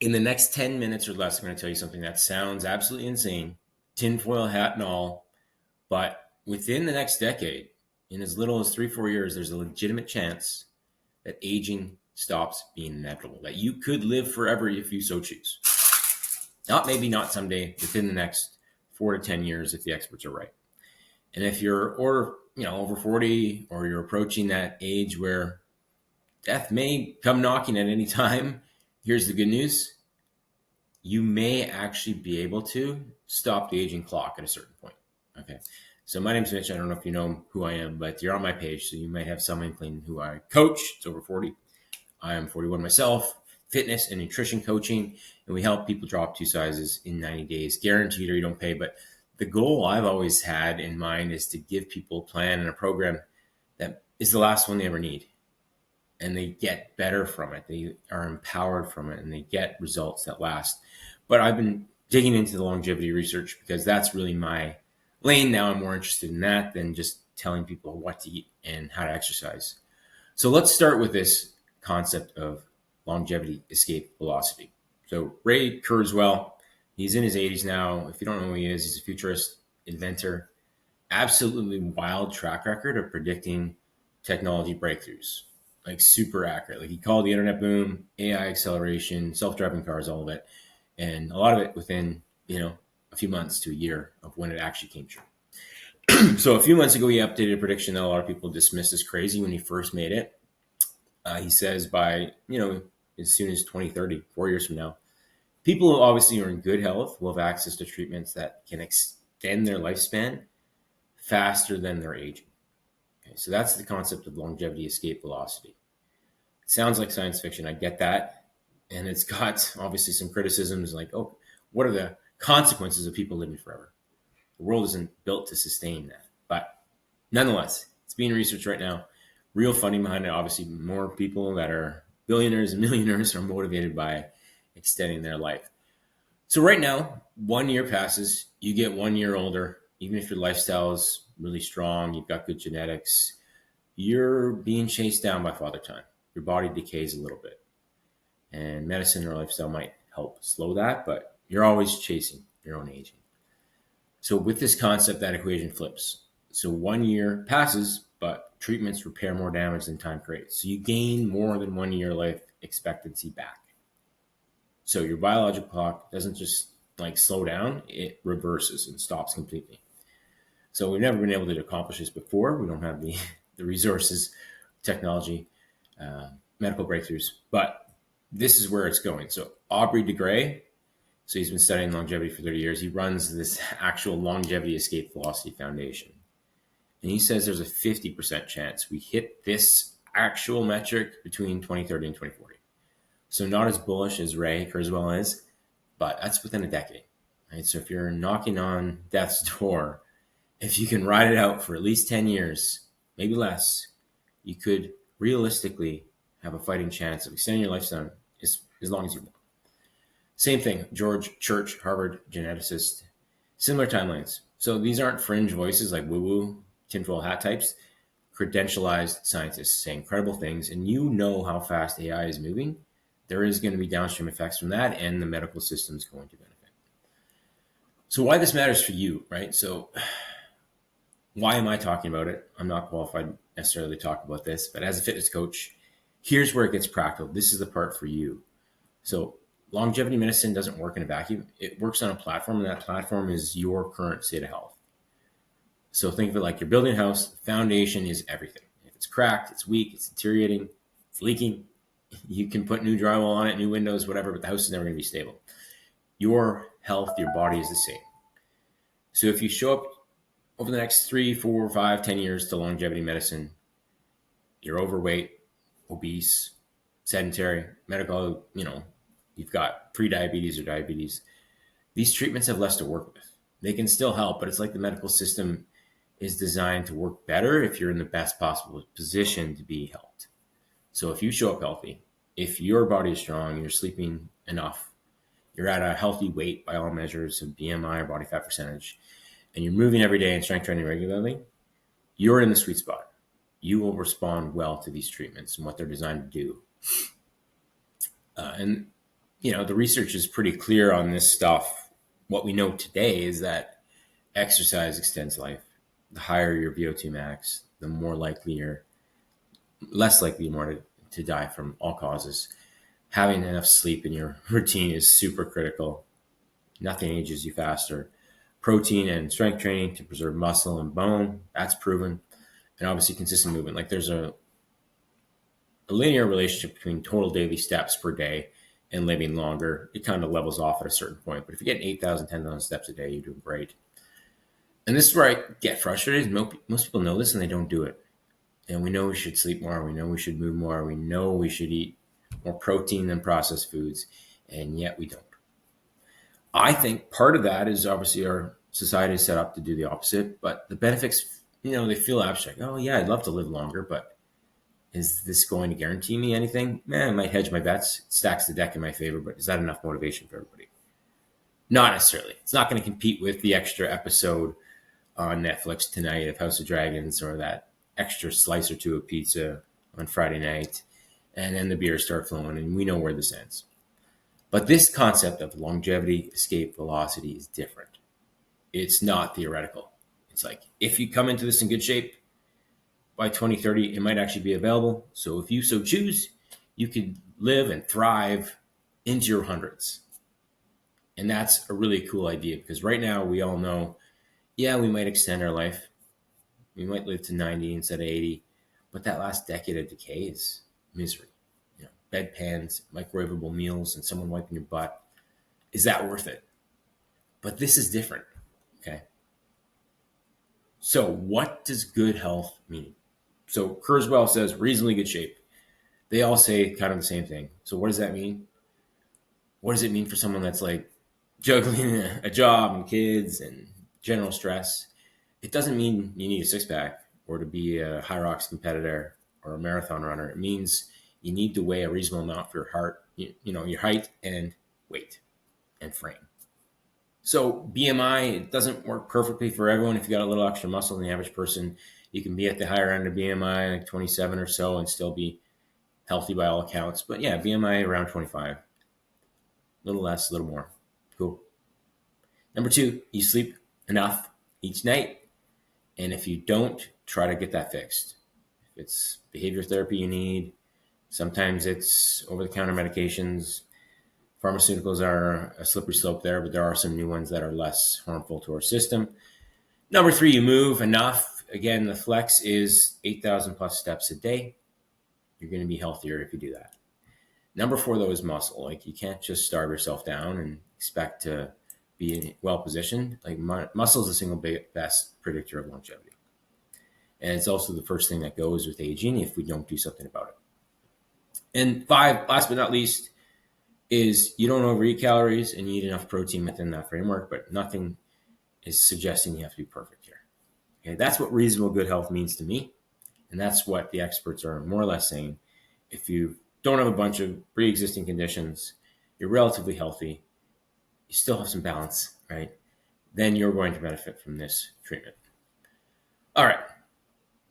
In the next 10 minutes or less, I'm going to tell you something that sounds absolutely insane, tinfoil hat and all, but within the next decade, in as little as 3, 4 years, there's a legitimate chance that aging stops being inevitable, that you could live forever if you so choose. Not maybe not someday, within the next 4 to 10 years, if the experts are right. And if you're over 40, or you're approaching that age where death may come knocking at any time, here's the good news: you may actually be able to stop the aging clock at a certain point. Okay. So my name's Mitch. I don't know if you know who I am, but you're on my page, so you might have some inkling who I coach. It's over 40. I am 41 myself, fitness and nutrition coaching, and we help people drop 2 sizes in 90 days, guaranteed, or you don't pay. But the goal I've always had in mind is to give people a plan and a program that is the last one they ever need. And they get better from it. They are empowered from it, and they get results that last. But I've been digging into the longevity research because that's really my lane now. I'm more interested in that than just telling people what to eat and how to exercise. So let's start with this concept of longevity escape velocity. So Ray Kurzweil, he's in his 80s now. If you don't know who he is, he's a futurist, inventor, absolutely wild track record of predicting technology breakthroughs, like super accurate. Like he called the internet boom, AI acceleration, self-driving cars, all of it, and a lot of it within a few months to a year of when it actually came true. So a few months ago, he updated a prediction that a lot of people dismissed as crazy when he first made it. He says by as soon as 2030, 4 years from now, people who obviously are in good health will have access to treatments that can extend their lifespan faster than their aging. Okay, so that's the concept of longevity escape velocity. It sounds like science fiction. I get that. And it's got obviously some criticisms like, oh, what are the consequences of people living forever? The world isn't built to sustain that. But nonetheless, it's being researched right now. Real funding behind it. Obviously, more people that are billionaires and millionaires are motivated by extending their life. So right now, 1 year passes, you get 1 year older. Even if your lifestyle is really strong, you've got good genetics, you're being chased down by father time. Your body decays a little bit. And medicine or lifestyle might help slow that, but you're always chasing your own aging. So with this concept, that equation flips. So 1 year passes, but treatments repair more damage than time creates. So you gain more than 1 year life expectancy back. So your biological clock doesn't just slow down, it reverses and stops completely. So we've never been able to accomplish this before. We don't have the resources, technology, medical breakthroughs, but this is where it's going. So Aubrey de Grey, so he's been studying longevity for 30 years. He runs this actual longevity escape velocity foundation. And he says there's a 50% chance we hit this actual metric between 2030 and 2040. So not as bullish as Ray Kurzweil is, but that's within a decade. Right? So if you're knocking on death's door, if you can ride it out for at least 10 years, maybe less, you could realistically have a fighting chance of extending your lifespan as long as you want. Same thing, George Church, Harvard geneticist, similar timelines. So these aren't fringe voices like woo-woo, tinfoil hat types, credentialized scientists saying incredible things. And you know how fast AI is moving. There is going to be downstream effects from that, and the medical system is going to benefit. So why this matters for you, right? So why am I talking about it? I'm not qualified necessarily to talk about this, but as a fitness coach, here's where it gets practical. This is the part for you. So longevity medicine doesn't work in a vacuum. It works on a platform, and that platform is your current state of health. So think of it like you're building a house. The foundation is everything. If it's cracked, it's weak, it's deteriorating, it's leaking, you can put new drywall on it, new windows, whatever, but the house is never going to be stable. Your health, your body is the same. So if you show up over the next 3, 4, 5, 10 years to longevity medicine, you're overweight, obese, sedentary, medical, you've got pre-diabetes or diabetes. These treatments have less to work with. They can still help, but it's like the medical system is designed to work better if you're in the best possible position to be helped. So if you show up healthy, if your body is strong, you're sleeping enough, you're at a healthy weight by all measures of BMI or body fat percentage, and you're moving every day and strength training regularly, you're in the sweet spot. You will respond well to these treatments and what they're designed to do. And the research is pretty clear on this stuff. What we know today is that exercise extends life. The higher your VO2 max, the less likely you are to die from all causes. Having enough sleep in your routine is super critical. Nothing ages you faster. Protein and strength training to preserve muscle and bone, that's proven. And obviously consistent movement. Like there's a linear relationship between total daily steps per day and living longer. It kind of levels off at a certain point. But if you get 8,000, 10,000 steps a day, you're doing great. And this is where I get frustrated. Most people know this and they don't do it. And we know we should sleep more. We know we should move more. We know we should eat more protein than processed foods. And yet we don't. I think part of that is obviously our society is set up to do the opposite. But the benefits, they feel abstract. Oh, yeah, I'd love to live longer. But is this going to guarantee me anything? I might hedge my bets. It stacks the deck in my favor. But is that enough motivation for everybody? Not necessarily. It's not going to compete with the extra episode on Netflix tonight of House of Dragons or that extra slice or two of pizza on Friday night, and then the beers start flowing, and we know where this ends. But this concept of longevity, escape velocity is different. It's not theoretical. It's like, if you come into this in good shape, by 2030, it might actually be available. So if you so choose, you could live and thrive into your hundreds. And that's a really cool idea because right now we all know, yeah, we might extend our life. We might live to 90 instead of 80, but that last decade of decay is misery. Bedpans, microwavable meals, and someone wiping your butt. Is that worth it? But this is different, okay? So what does good health mean? So Kurzweil says reasonably good shape. They all say kind of the same thing. So what does that mean? What does it mean for someone that's like juggling a job and kids and general stress? It doesn't mean you need a six-pack or to be a high rocks competitor or a marathon runner. It means you need to weigh a reasonable amount for your heart, your height and weight and frame. So BMI, it doesn't work perfectly for everyone. If you got a little extra muscle than the average person, you can be at the higher end of BMI, like 27 or so, and still be healthy by all accounts. But yeah, BMI around 25. A little less, a little more. Cool. Number 2, you sleep enough each night. And if you don't, try to get that fixed. If it's behavior therapy you need, sometimes it's over-the-counter medications. Pharmaceuticals are a slippery slope there, but there are some new ones that are less harmful to our system. Number 3, you move enough. Again, the flex is 8,000 plus steps a day. You're going to be healthier if you do that. Number 4, though, is muscle. Like, you can't just starve yourself down and expect to be well-positioned. Like, muscle is the single best predictor of longevity. And it's also the first thing that goes with aging if we don't do something about it. And 5, last but not least, is you don't overeat calories and you eat enough protein within that framework, but nothing is suggesting you have to be perfect here. Okay, that's what reasonable good health means to me. And that's what the experts are more or less saying. If you don't have a bunch of pre-existing conditions, you're relatively healthy, you still have some balance, right? Then you're going to benefit from this treatment. All right.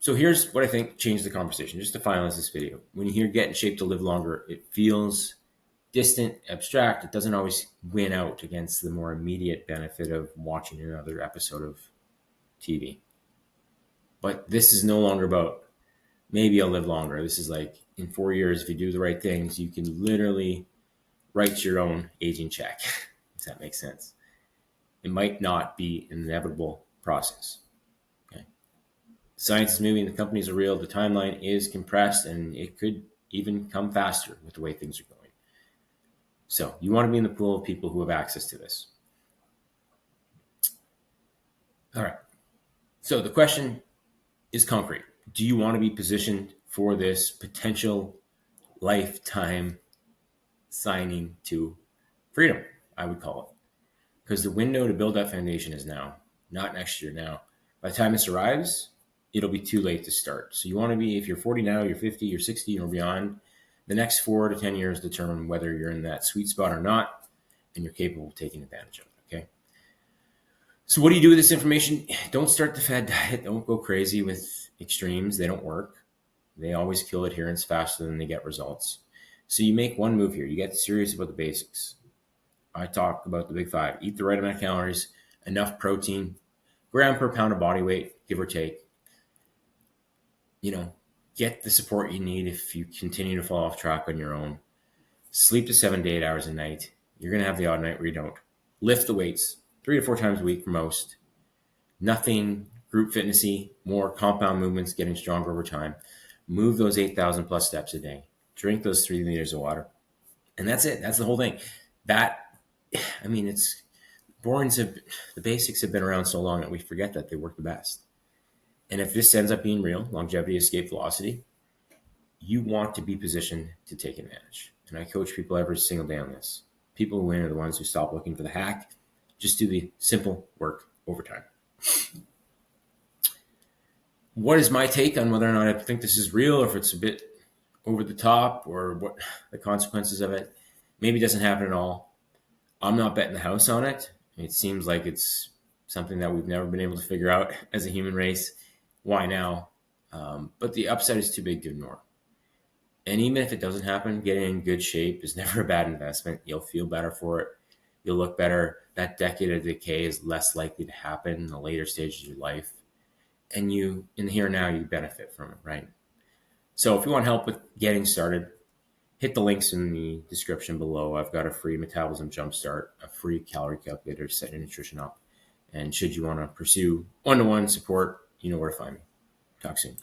So here's what I think changed the conversation, just to finalize this video. When you hear get in shape to live longer, it feels distant, abstract. It doesn't always win out against the more immediate benefit of watching another episode of TV. But this is no longer about maybe I'll live longer. This is like in 4 years, if you do the right things, you can literally write your own aging check. Does that make sense? It might not be an inevitable process. Okay. Science is moving, the companies are real, the timeline is compressed, and it could even come faster with the way things are going. So you want to be in the pool of people who have access to this. All right. So the question is concrete. Do you want to be positioned for this potential lifetime signing to freedom, I would call it? Because the window to build that foundation is now, not next year now. By the time this arrives, it'll be too late to start. So you want to be, if you're 40 now, you're 50, you're 60 or beyond, the next 4 to 10 years determine whether you're in that sweet spot or not, and you're capable of taking advantage of it, okay? So what do you do with this information? Don't start the fad diet. Don't go crazy with extremes. They don't work. They always kill adherence faster than they get results. So you make one move here. You get serious about the basics. I talk about the big five. Eat the right amount of calories, enough protein, gram per pound of body weight, give or take. Get the support you need if you continue to fall off track on your own. Sleep to 7 to 8 hours a night. You're going to have the odd night where you don't. Lift the weights 3 to 4 times a week for most. Nothing group fitnessy, more compound movements, getting stronger over time. Move those 8,000 plus steps a day. Drink those 3 liters of water. And that's it. That's the whole thing. It's the basics have been around so long that we forget that they work the best. And if this ends up being real, longevity, escape velocity, you want to be positioned to take advantage. And I coach people every single day on this. People who win are the ones who stop looking for the hack, just do the simple work over time. What is my take on whether or not I think this is real, or if it's a bit over the top, or what the consequences of it? Maybe it doesn't happen at all. I'm not betting the house on it. It seems like it's something that we've never been able to figure out as a human race. Why now? But the upside is too big to ignore. And even if it doesn't happen, getting in good shape is never a bad investment. You'll feel better for it. You'll look better. That decade of decay is less likely to happen in the later stages of your life. And you, in the here and now, you benefit from it, right? So if you want help with getting started, hit the links in the description below. I've got a free metabolism jumpstart, a free calorie calculator to set your nutrition up. And should you want to pursue one-to-one support, you know where to find me. Talk soon.